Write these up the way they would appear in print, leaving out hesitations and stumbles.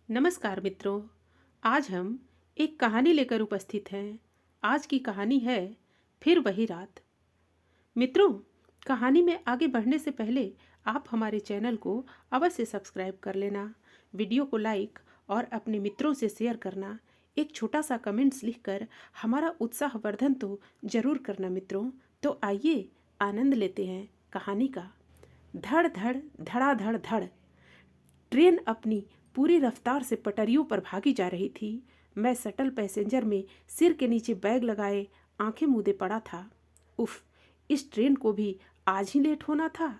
नमस्कार मित्रों। आज हम एक कहानी लेकर उपस्थित हैं। आज की कहानी है फिर वही रात। मित्रों, कहानी में आगे बढ़ने से पहले आप हमारे चैनल को अवश्य सब्सक्राइब कर लेना, वीडियो को लाइक और अपने मित्रों से शेयर करना, एक छोटा सा कमेंट्स लिखकर हमारा उत्साहवर्धन तो जरूर करना मित्रों। तो आइए आनंद लेते हैं कहानी का। धड़ धड़ धड़ाधड़ धड़ ट्रेन अपनी पूरी रफ्तार से पटरियों पर भागी जा रही थी। मैं सटल पैसेंजर में सिर के नीचे बैग लगाए आंखें मूंदे पड़ा था। उफ, इस ट्रेन को भी आज ही लेट होना था।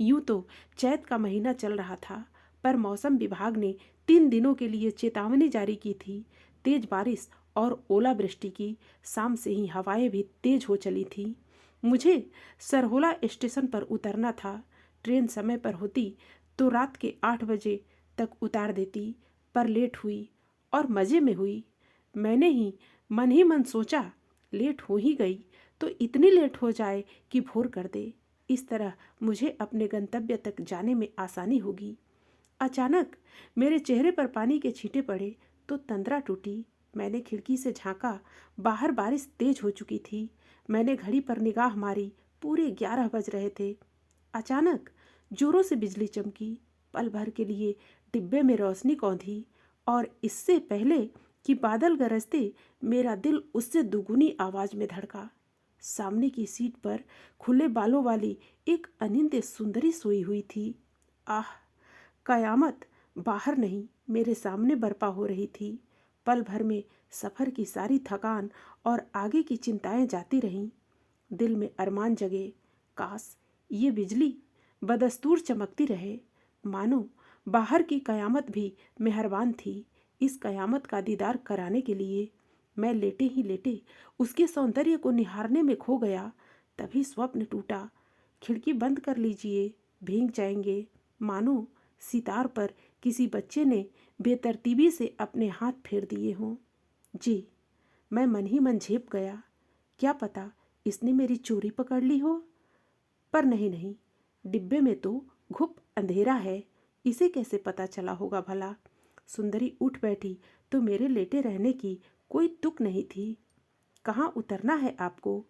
यूं तो चैत का महीना चल रहा था, पर मौसम विभाग ने 3 दिनों के लिए चेतावनी जारी की थी। तेज बारिश और ओलावृष्टि की। शाम से ही हवाएं भी तेज हो चली थी। मुझे सरहोला स्टेशन पर उतरना था। ट्रेन समय पर होती तो रात के 8 बजे तक उतार देती, पर लेट हुई और मज़े में हुई। मैंने ही मन सोचा, लेट हो ही गई तो इतनी लेट हो जाए कि भोर कर दे। इस तरह मुझे अपने गंतव्य तक जाने में आसानी होगी। अचानक मेरे चेहरे पर पानी के छींटे पड़े तो तंद्रा टूटी। मैंने खिड़की से झांका। बाहर बारिश तेज हो चुकी थी। मैंने घड़ी पर निगाह मारी। पूरे 11 बज रहे थे। अचानक जोरों से बिजली चमकी। पल भर के लिए डिब्बे में रोशनी कौंधी और इससे पहले कि बादल गरजते मेरा दिल उससे दुगुनी आवाज में धड़का। सामने की सीट पर खुले बालों वाली एक अनिंद्य सुंदरी सोई हुई थी। आह, कयामत बाहर नहीं, मेरे सामने बरपा हो रही थी। पल भर में सफर की सारी थकान और आगे की चिंताएं जाती रहीं। दिल में अरमान जगे, काश ये बिजली बदस्तूर चमकती रहे, मानो बाहर की कयामत भी मेहरबान थी इस कयामत का दीदार कराने के लिए। मैं लेटे ही लेटे उसके सौंदर्य को निहारने में खो गया। तभी स्वप्न टूटा। खिड़की बंद कर लीजिए, भीग जाएंगे। मानो सितार पर किसी बच्चे ने बेतरतीबी से अपने हाथ फेर दिए हों। जी, मैं मन ही मन झेप गया। क्या पता इसने मेरी चोरी पकड़ ली हो। पर नहीं, डिब्बे में तो घुप अंधेरा है, इसे कैसे पता चला होगा भला। सुंदरी उठ बैठी तो मेरे लेटे रहने की कोई तुक नहीं थी। कहाँ उतरना है आपको?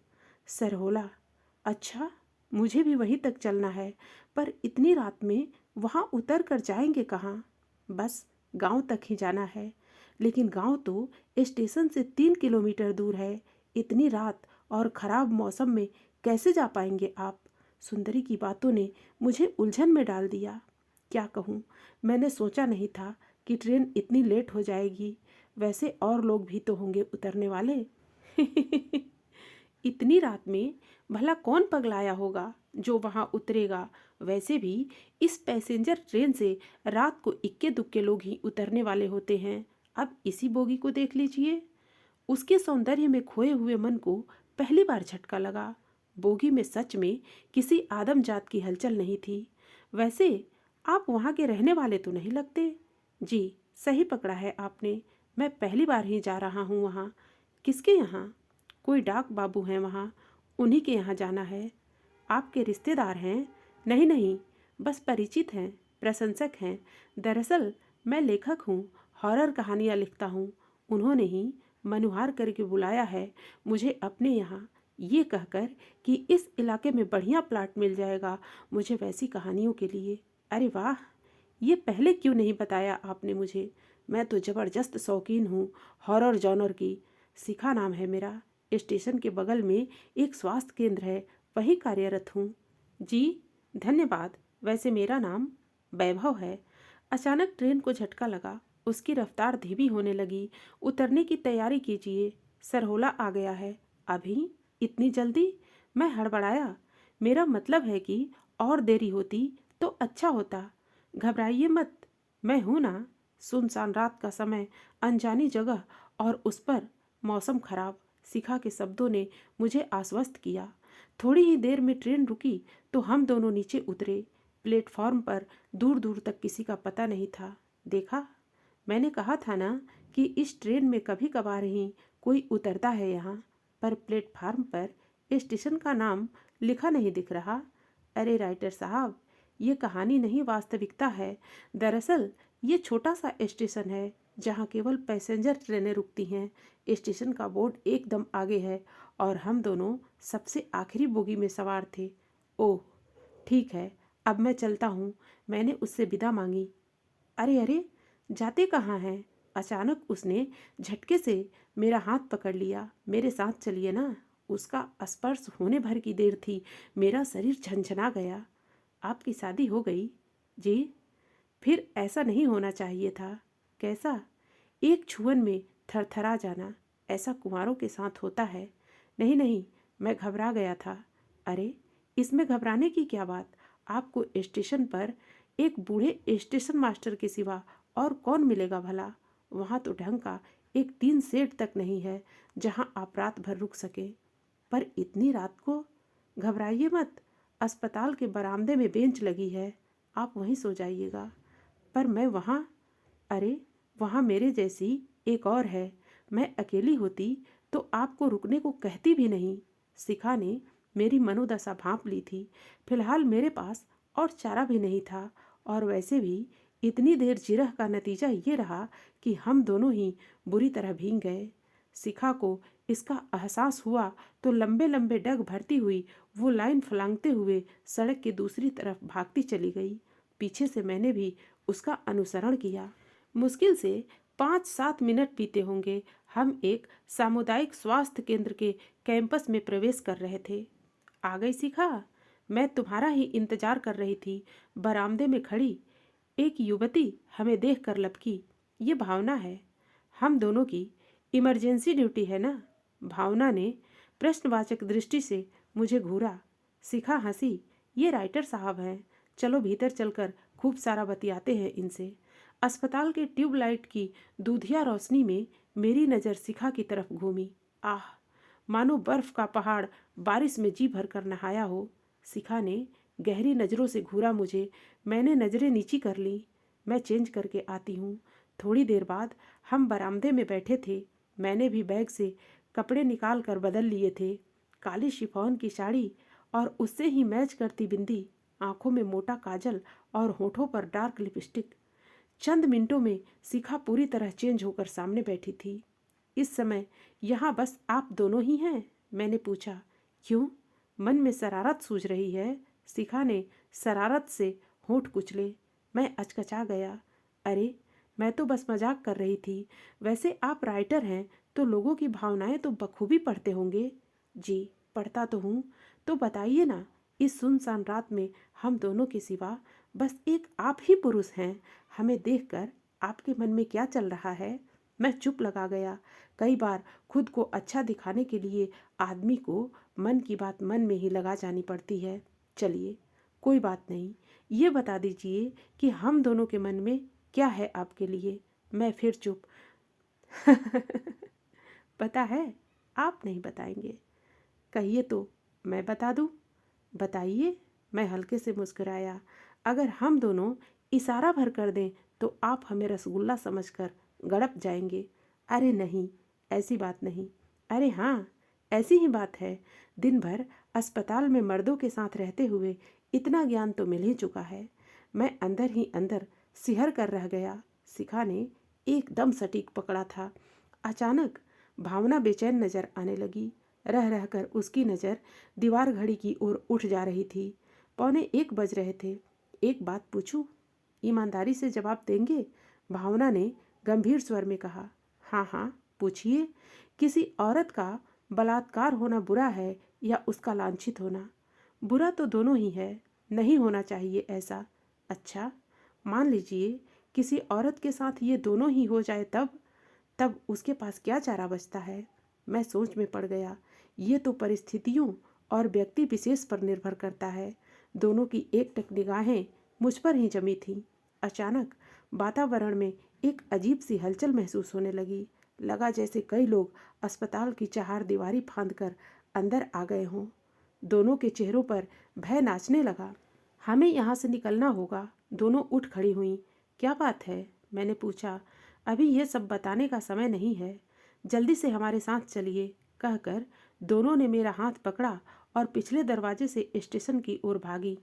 सरहोला। अच्छा, मुझे भी वहीं तक चलना है, पर इतनी रात में वहाँ उतर कर जाएंगे कहाँ? बस गांव तक ही जाना है, लेकिन गांव तो स्टेशन से 3 किलोमीटर दूर है। इतनी रात और खराब मौसम में कैसे जा पाएंगे आप? सुंदरी की बातों ने मुझे उलझन में डाल दिया। क्या कहूँ, मैंने सोचा नहीं था कि ट्रेन इतनी लेट हो जाएगी। वैसे और लोग भी तो होंगे उतरने वाले। इतनी रात में भला कौन पगलाया होगा जो वहां उतरेगा। वैसे भी इस पैसेंजर ट्रेन से रात को इक्के दुक्के लोग ही उतरने वाले होते हैं। अब इसी बोगी को देख लीजिए। उसके सौंदर्य में खोए हुए मन को पहली बार झटका लगा। बोगी में सच में किसी आदम जात की हलचल नहीं थी। वैसे आप वहाँ के रहने वाले तो नहीं लगते। जी, सही पकड़ा है आपने। मैं पहली बार ही जा रहा हूँ वहाँ। किसके यहाँ? कोई डाक बाबू हैं वहाँ, उन्हीं के यहाँ जाना है। आपके रिश्तेदार हैं? नहीं, बस परिचित हैं, प्रशंसक हैं। दरअसल मैं लेखक हूँ, हॉरर कहानियाँ लिखता हूँ। उन्होंने ही मनुहार करके बुलाया है मुझे अपने यहाँ, ये कहकर कि इस इलाके में बढ़िया प्लाट मिल जाएगा मुझे वैसी कहानियों के लिए। अरे वाह, ये पहले क्यों नहीं बताया आपने मुझे? मैं तो ज़बरदस्त शौकीन हूँ हॉरर जॉनर की। शिखा नाम है मेरा। स्टेशन के बगल में एक स्वास्थ्य केंद्र है, वहीं कार्यरत हूँ। जी, धन्यवाद। वैसे मेरा नाम वैभव है। अचानक ट्रेन को झटका लगा। उसकी रफ्तार धीमी होने लगी। उतरने की तैयारी कीजिए, सरहोला आ गया है। अभी? इतनी जल्दी? मैं हड़बड़ाया। मेरा मतलब है कि और देरी होती तो अच्छा होता। घबराइए मत, मैं हूं ना। सुनसान रात का समय, अनजानी जगह और उस पर मौसम खराब। शिखा के शब्दों ने मुझे आश्वस्त किया। थोड़ी ही देर में ट्रेन रुकी तो हम दोनों नीचे उतरे। प्लेटफॉर्म पर दूर दूर तक किसी का पता नहीं था। देखा, मैंने कहा था ना कि इस ट्रेन में कभी कभार ही कोई उतरता है यहाँ। पर प्लेटफार्म पर स्टेशन का नाम लिखा नहीं दिख रहा। अरे राइटर साहब, ये कहानी नहीं वास्तविकता है। दरअसल ये छोटा सा स्टेशन है जहाँ केवल पैसेंजर ट्रेनें रुकती हैं। स्टेशन का बोर्ड एकदम आगे है और हम दोनों सबसे आखिरी बोगी में सवार थे। ओह ठीक है, अब मैं चलता हूँ, मैंने उससे विदा मांगी। अरे अरे, जाते कहाँ हैं? अचानक उसने झटके से मेरा हाथ पकड़ लिया। मेरे साथ चलिए ना। उसका स्पर्श होने भर की देर थी, मेरा शरीर झंझना गया। आपकी शादी हो गई? जी। फिर ऐसा नहीं होना चाहिए था। कैसा? एक छुअन में थरथरा जाना। ऐसा कुंवारों के साथ होता है। नहीं नहीं, मैं घबरा गया था। अरे, इसमें घबराने की क्या बात? आपको स्टेशन पर एक बूढ़े स्टेशन मास्टर के सिवा और कौन मिलेगा भला? वहाँ तो ढंग का एक 3 सेट तक नहीं है जहाँ आप रात भर रुक सके। पर इतनी रात को? घबराइए मत, अस्पताल के बरामदे में बेंच लगी है, आप वहीं सो जाइएगा। पर मैं वहाँ? अरे, वहाँ मेरे जैसी एक और है। मैं अकेली होती तो आपको रुकने को कहती भी नहीं। शिखा ने मेरी मनोदशा भांप ली थी। फिलहाल मेरे पास और चारा भी नहीं था, और वैसे भी इतनी देर जिरह का नतीजा ये रहा कि हम दोनों ही बुरी तरह भीग गए। शिखा को इसका एहसास हुआ तो लंबे लंबे डग भरती हुई वो लाइन फलांगते हुए सड़क के दूसरी तरफ भागती चली गई। पीछे से मैंने भी उसका अनुसरण किया। मुश्किल से 5-7 मिनट बीते होंगे। हम एक सामुदायिक स्वास्थ्य केंद्र के कैंपस में प्रवेश कर रहे थे। आ गई शिखा? मैं तुम्हारा ही इंतजार कर रही थी। बरामदे में खड़ी एक युवती हमें देखकर लपकी। ये भावना है। हम दोनों की इमरजेंसी ड्यूटी है ना? भावना ने प्रश्नवाचक दृष्टि से मुझे घूरा। शिखा हंसी। ये राइटर साहब हैं, चलो भीतर चलकर खूब सारा बतियाते हैं इनसे। अस्पताल के ट्यूबलाइट की दूधिया रोशनी में मेरी नज़र शिखा की तरफ घूमी। आह, मानो बर्फ का पहाड़ बारिश में जी भर कर नहाया हो। शिखा ने गहरी नज़रों से घूरा मुझे। मैंने नज़रें नीची कर ली। मैं चेंज करके आती हूँ। थोड़ी देर बाद हम बरामदे में बैठे थे। मैंने भी बैग से कपड़े निकाल कर बदल लिए थे। काली शिफॉन की साड़ी और उससे ही मैच करती बिंदी, आंखों में मोटा काजल और होठों पर डार्क लिपस्टिक। चंद मिनटों में शिखा पूरी तरह चेंज होकर सामने बैठी थी। इस समय यहाँ बस आप दोनों ही हैं? मैंने पूछा। क्यों? मन में शरारत सूझ रही है। शिखा ने शरारत से होंठ कुचले। मैं अचकचा गया। अरे, मैं तो बस मजाक कर रही थी। वैसे आप राइटर हैं तो लोगों की भावनाएं तो बखूबी पढ़ते होंगे। जी, पढ़ता तो हूँ। तो बताइए ना, इस सुनसान रात में हम दोनों के सिवा बस एक आप ही पुरुष हैं। हमें देखकर आपके मन में क्या चल रहा है? मैं चुप लगा गया। कई बार खुद को अच्छा दिखाने के लिए आदमी को मन की बात मन में ही लगा जानी पड़ती है। चलिए, कोई बात नहीं, ये बता दीजिए कि हम दोनों के मन में क्या है आपके लिए। मैं फिर चुप। पता है, आप नहीं बताएंगे। कहिए तो मैं बता दूं। बताइए। मैं हल्के से मुस्कुराया। अगर हम दोनों इशारा भर कर दें तो आप हमें रसगुल्ला समझकर गड़प जाएंगे। अरे नहीं, ऐसी बात नहीं। अरे हाँ, ऐसी ही बात है। दिन भर अस्पताल में मर्दों के साथ रहते हुए इतना ज्ञान तो मिल ही चुका है। मैं अंदर ही अंदर सिहर कर रह गया। शिखा ने एकदम सटीक पकड़ा था। अचानक भावना बेचैन नजर आने लगी। रह रहकर उसकी नज़र दीवार घड़ी की ओर उठ जा रही थी। 1:15 बज रहे थे। एक बात पूछूं? ईमानदारी से जवाब देंगे? भावना ने गंभीर स्वर में कहा। हाँ हाँ, पूछिए। किसी औरत का बलात्कार होना बुरा है या उसका लांछित होना? बुरा तो दोनों ही है, नहीं होना चाहिए ऐसा। अच्छा, मान लीजिए किसी औरत के साथ ये दोनों ही हो जाए, तब उसके पास क्या चारा बचता है? मैं सोच में पड़ गया। ये तो परिस्थितियों और व्यक्ति विशेष पर निर्भर करता है। दोनों की एकटक निगाहें मुझ पर ही जमी थीं। अचानक वातावरण में एक अजीब सी हलचल महसूस होने लगी। लगा जैसे कई लोग अस्पताल की चहारदीवारी फांदकर अंदर आ गए हों। दोनों के चेहरों पर भय नाचने लगा। हमें यहाँ से निकलना होगा। दोनों उठ खड़ी हुईं। क्या बात है? मैंने पूछा। अभी ये सब बताने का समय नहीं है, जल्दी से हमारे साथ चलिए, कहकर दोनों ने मेरा हाथ पकड़ा और पिछले दरवाजे से स्टेशन की ओर भागी।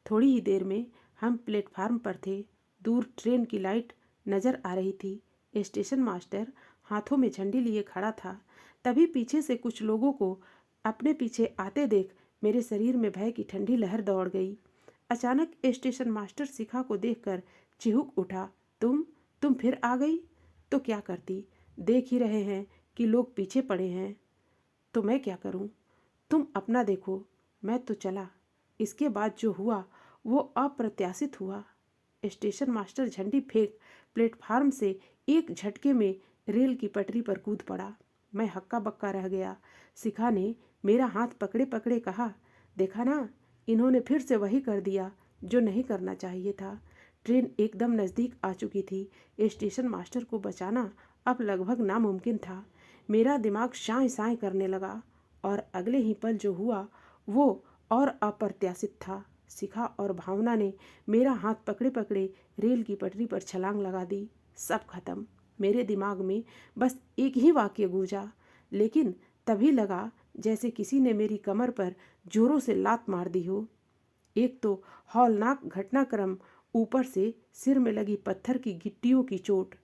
थोड़ी ही देर में हम प्लेटफार्म पर थे। दूर ट्रेन की लाइट नजर आ रही थी। स्टेशन मास्टर हाथों में झंडी लिए खड़ा था। तभी पीछे से कुछ लोगों को अपने पीछे आते देख मेरे शरीर में भय की ठंडी लहर दौड़ गई। अचानक स्टेशन मास्टर शिखा को देखकर चिहुक उठा, तुम फिर आ गई? तो क्या करती? देख ही रहे हैं कि लोग पीछे पड़े हैं, तो मैं क्या करूं? तुम अपना देखो, मैं तो चला। इसके बाद जो हुआ वो अप्रत्याशित हुआ। स्टेशन मास्टर झंडी फेंक प्लेटफार्म से एक झटके में रेल की पटरी पर कूद पड़ा। मैं हक्का बक्का रह गया। शिखा ने मेरा हाथ पकड़े पकड़े कहा, देखा ना, इन्होंने फिर से वही कर दिया जो नहीं करना चाहिए था। ट्रेन एकदम नज़दीक आ चुकी थी। स्टेशन मास्टर को बचाना अब लगभग नामुमकिन था। मेरा दिमाग शांय शांय करने लगा और अगले ही पल जो हुआ वो और अप्रत्याशित था। शिखा और भावना ने मेरा हाथ पकड़े पकड़े रेल की पटरी पर छलांग लगा दी। सब खत्म। मेरे दिमाग में बस एक ही वाक्य गूंजा, लेकिन तभी लगा जैसे किसी ने मेरी कमर पर जोरों से लात मार दी हो। एक तो हौलनाक घटनाक्रम, ऊपर से सिर में लगी पत्थर की गिट्टियों की चोट।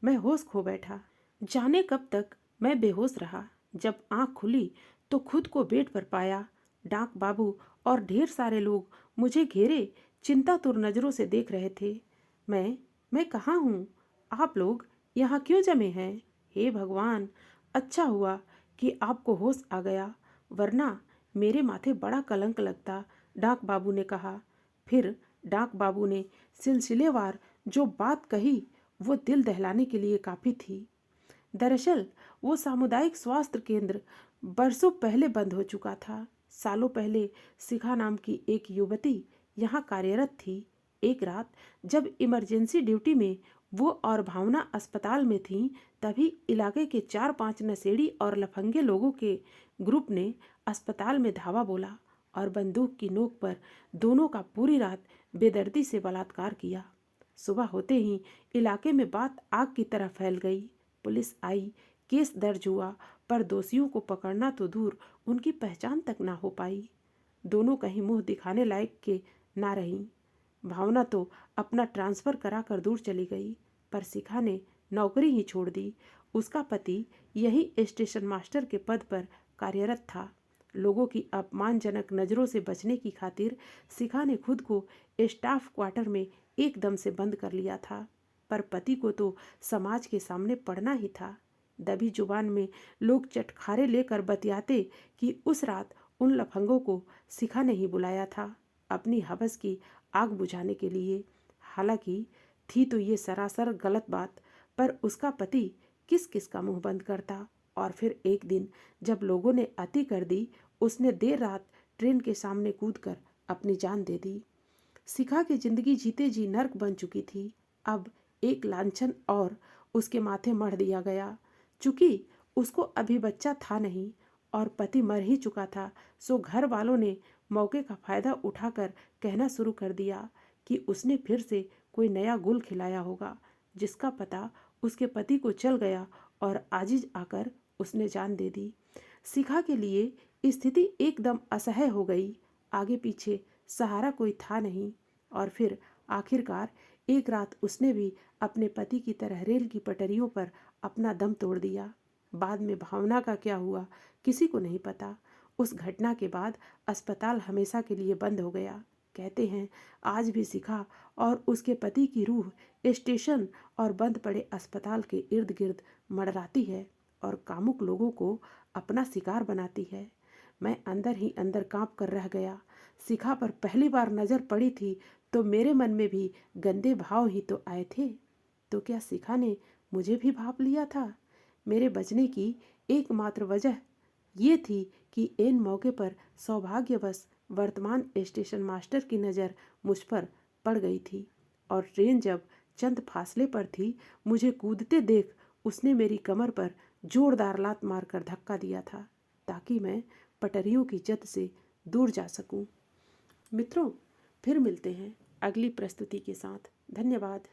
मैं होश खो बैठा। जाने कब तक मैं बेहोश रहा। जब आंख खुली तो खुद को बेड पर पाया। डाक बाबू और ढेर सारे लोग मुझे घेरे चिंतातुर नजरों से देख रहे थे। मैं कहाँ हूँ? आप लोग यहाँ क्यों जमे हैं? हे भगवान, अच्छा हुआ कि आपको होश आ गया, वरना मेरे माथे बड़ा कलंक लगता, डाक बाबू ने कहा। फिर डाक बाबू ने सिलसिलेवार जो बात कही वो दिल दहलाने के लिए काफ़ी थी। दरअसल वो सामुदायिक स्वास्थ्य केंद्र बरसों पहले बंद हो चुका था। सालों पहले शिखा नाम की एक युवती यहाँ कार्यरत थी। एक रात जब इमरजेंसी ड्यूटी में वो और भावना अस्पताल में थीं, तभी इलाके के 4-5 नशेड़ी और लफंगे लोगों के ग्रुप ने अस्पताल में धावा बोला और बंदूक की नोक पर दोनों का पूरी रात बेदर्दी से बलात्कार किया। सुबह होते ही इलाके में बात आग की तरह फैल गई। पुलिस आई, केस दर्ज हुआ, पर दोषियों को पकड़ना तो दूर, उनकी पहचान तक ना हो पाई। दोनों कहीं मुंह दिखाने लायक के ना रहीं। भावना तो अपना ट्रांसफ़र करा कर दूर चली गई, पर शिखा ने नौकरी ही छोड़ दी। उसका पति यही स्टेशन मास्टर के पद पर कार्यरत था। लोगों की अपमानजनक नज़रों से बचने की खातिर शिखा ने खुद को स्टाफ क्वार्टर में एकदम से बंद कर लिया था, पर पति को तो समाज के सामने पड़ना ही था। दबी जुबान में लोग चटखारे लेकर बतियाते कि उस रात उन लफंगों को शिखा ने ही बुलाया था अपनी हवस की आग बुझाने के लिए। हालांकि थी तो ये सरासर गलत बात, पर उसका पति किस किस का मुंह बंद करता। और फिर एक दिन जब लोगों ने अति कर दी, उसने देर रात ट्रेन के सामने कूदकर अपनी जान दे दी। शिखा की जिंदगी जीते जी नर्क बन चुकी थी। अब एक लांछन और उसके माथे मढ़ दिया गया। चूंकि उसको अभी बच्चा था नहीं और पति मर ही चुका था, सो घर वालों ने मौके का फायदा उठाकर कहना शुरू कर दिया कि उसने फिर से कोई नया गुल खिलाया होगा, जिसका पता उसके पति को चल गया और आजिज आकर उसने जान दे दी। शिखा के लिए स्थिति एकदम असह्य हो गई। आगे पीछे सहारा कोई था नहीं। और फिर आखिरकार एक रात उसने भी अपने पति की तरह रेल की पटरियों पर अपना दम तोड़ दिया। बाद में भावना का क्या हुआ किसी को नहीं पता। उस घटना के बाद अस्पताल हमेशा के लिए बंद हो गया। कहते हैं आज भी शिखा और उसके पति की रूह स्टेशन और बंद पड़े अस्पताल के इर्द गिर्द मंडराती है और कामुक लोगों को अपना शिकार बनाती है। मैं अंदर ही अंदर कांप कर रह गया। शिखा पर पहली बार नजर पड़ी थी तो मेरे मन में भी गंदे भाव ही तो आए थे। तो क्या शिखा ने मुझे भी भाप लिया था? मेरे बचने की एकमात्र वजह ये थी कि इन मौके पर सौभाग्यवश वर्तमान स्टेशन मास्टर की नज़र मुझ पर पड़ गई थी और ट्रेन जब चंद फासले पर थी, मुझे कूदते देख उसने मेरी कमर पर जोरदार लात मारकर धक्का दिया था ताकि मैं पटरियों की जद से दूर जा सकूं। मित्रों, फिर मिलते हैं अगली प्रस्तुति के साथ। धन्यवाद।